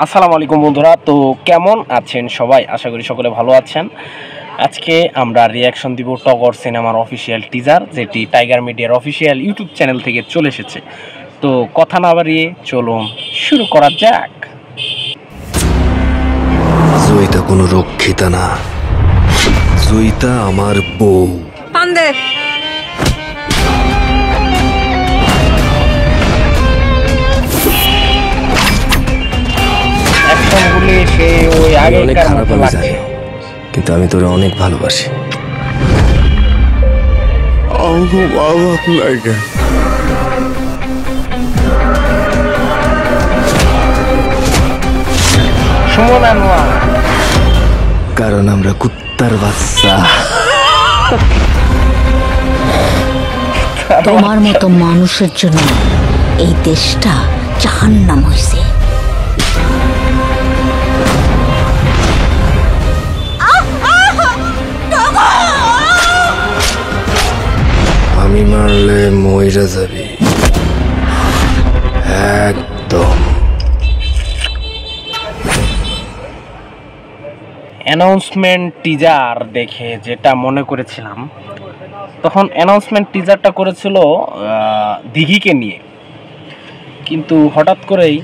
আসসালামু আলাইকুম বন্ধুরা। তো কেমন আছেন সবাই? আশা করি সকলে ভালো আছেন। আজকে আমরা রিয়াকশন দিব টগর সিনেমার অফিসিয়াল টিজার, যেটি টাইগার মিডিয়ার অফিসিয়াল ইউটিউব চ্যানেল থেকে চলে এসেছে। তো কথা না বাড়িয়ে চলুন শুরু করা যাক। জয়িতা কোনো রক্ষিতা না, জয়িতা আমার বউ। পান্দে অ্যাকশনগুলি সে ওই আমি অনেক আগেকার খারাপ মতো আমি লাগছে। জানি, কিন্তু আমি তোরে অনেক ভালোবাসি। খুব অবাক লাগে। সুমন আনোয়ার, কারণ আমরা কুত্তার বাচ্চা। তোমার মতো মানুষের জন্য এই দেশটা জাহান্নাম হয়েছে। আমি মারলে মইরা যাবি একদম। অ্যানাউন্সমেন্ট টিজার দেখে যেটা মনে করেছিলাম, তখন অ্যানাউন্সমেন্ট টিজারটা করেছিল দিঘিকে নিয়ে, কিন্তু হঠাৎ করেই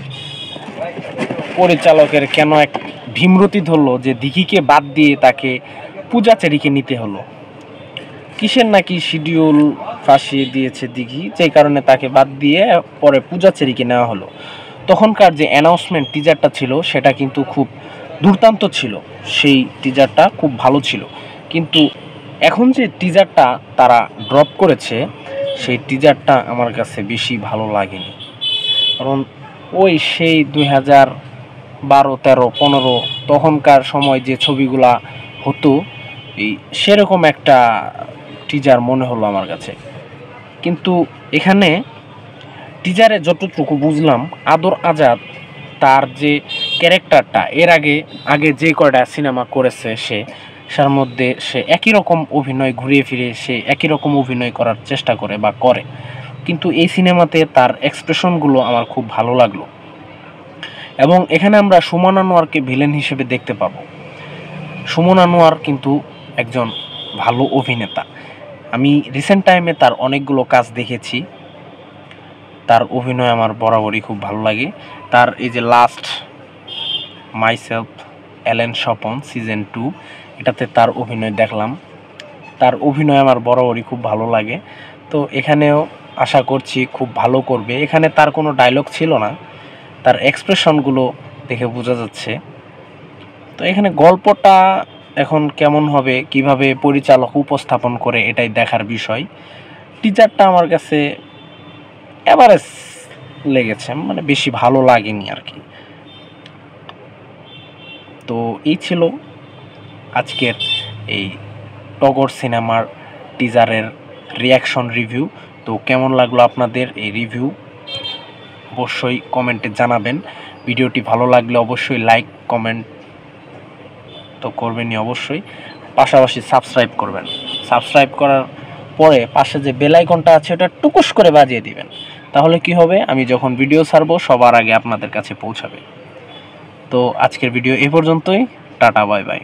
পরিচালকের কেন এক ভীমরতি ধরলো যে দিঘিকে বাদ দিয়ে তাকে পূজাচেরিকে নিতে হলো। কিসের নাকি শিডিউল ফাঁসিয়ে দিয়েছে দিঘি, যেই কারণে তাকে বাদ দিয়ে পরে পূজাচেরিকে নেওয়া হলো। তখনকার যে অ্যানাউন্সমেন্ট টিজারটা ছিল সেটা কিন্তু খুব দুর্দান্ত ছিল, সেই টিজারটা খুব ভালো ছিল। কিন্তু এখন যে টিজারটা তারা ড্রপ করেছে সেই টিজারটা আমার কাছে বেশি ভালো লাগেনি। কারণ ওই সেই 2012-13-15 তখনকার সময় যে ছবিগুলা হতো, এই সেরকম একটা টিজার মনে হলো আমার কাছে। কিন্তু এখানে টিজারে যতটুকু বুঝলাম, আদর আজাদ তার যে ক্যারেক্টারটা এর আগে যে কয়টা সিনেমা করেছে সের মধ্যে সে একই রকম অভিনয় ঘুরিয়ে ফিরে সে একই রকম অভিনয় করার চেষ্টা করে বা করে, কিন্তু এই সিনেমাতে তার এক্সপ্রেশনগুলো আমার খুব ভালো লাগলো। এবং এখানে আমরা সুমন আনোয়ারকে ভিলেন হিসেবে দেখতে পাবো। সুমন আনোয়ার কিন্তু একজন ভালো অভিনেতা। আমি রিসেন্ট টাইমে তার অনেকগুলো কাজ দেখেছি, তার অভিনয় আমার বরাবরই খুব ভালো লাগে। তার এই যে last myself Allen Swapan season 2, এটাতে তার অভিনয় দেখলাম, তার অভিনয় আমার বরাবরই খুব ভালো লাগে। তো এখানেও আশা করছি খুব ভালো করবে। এখানে তার কোনো ডায়লগ ছিল না, তার এক্সপ্রেশনগুলো দেখে বোঝা যাচ্ছে। তো এখানে গল্পটা এখন কেমন হবে, কিভাবে পরিচালক উপস্থাপন করে, এটাই দেখার বিষয়। টিজারটা আমার কাছে এভারেজ লেগেছে, মানে বেশি ভালো লাগেনি আর কি। তো এই ছিল আজকের এই টগর সিনেমার টিজারের রিয়াকশন রিভিউ। তো কেমন লাগলো আপনাদের এই রিভিউ অবশ্যই কমেন্টে জানাবেন। ভিডিওটি ভালো লাগলে অবশ্যই লাইক কমেন্ট তো করবেনই অবশ্যই, পাশাপাশি সাবস্ক্রাইব করবেন। সাবস্ক্রাইব করার পরে পাশে যে বেল আইকনটা আছে ওটা টুকুস করে বাজিয়ে দিবেন, তাহলে কি হবে, আমি যখন ভিডিও ছাড়বো সবার আগে আপনাদের কাছে পৌঁছাবে। তো আজকের ভিডিও এই পর্যন্তই, টাটা বাই বাই।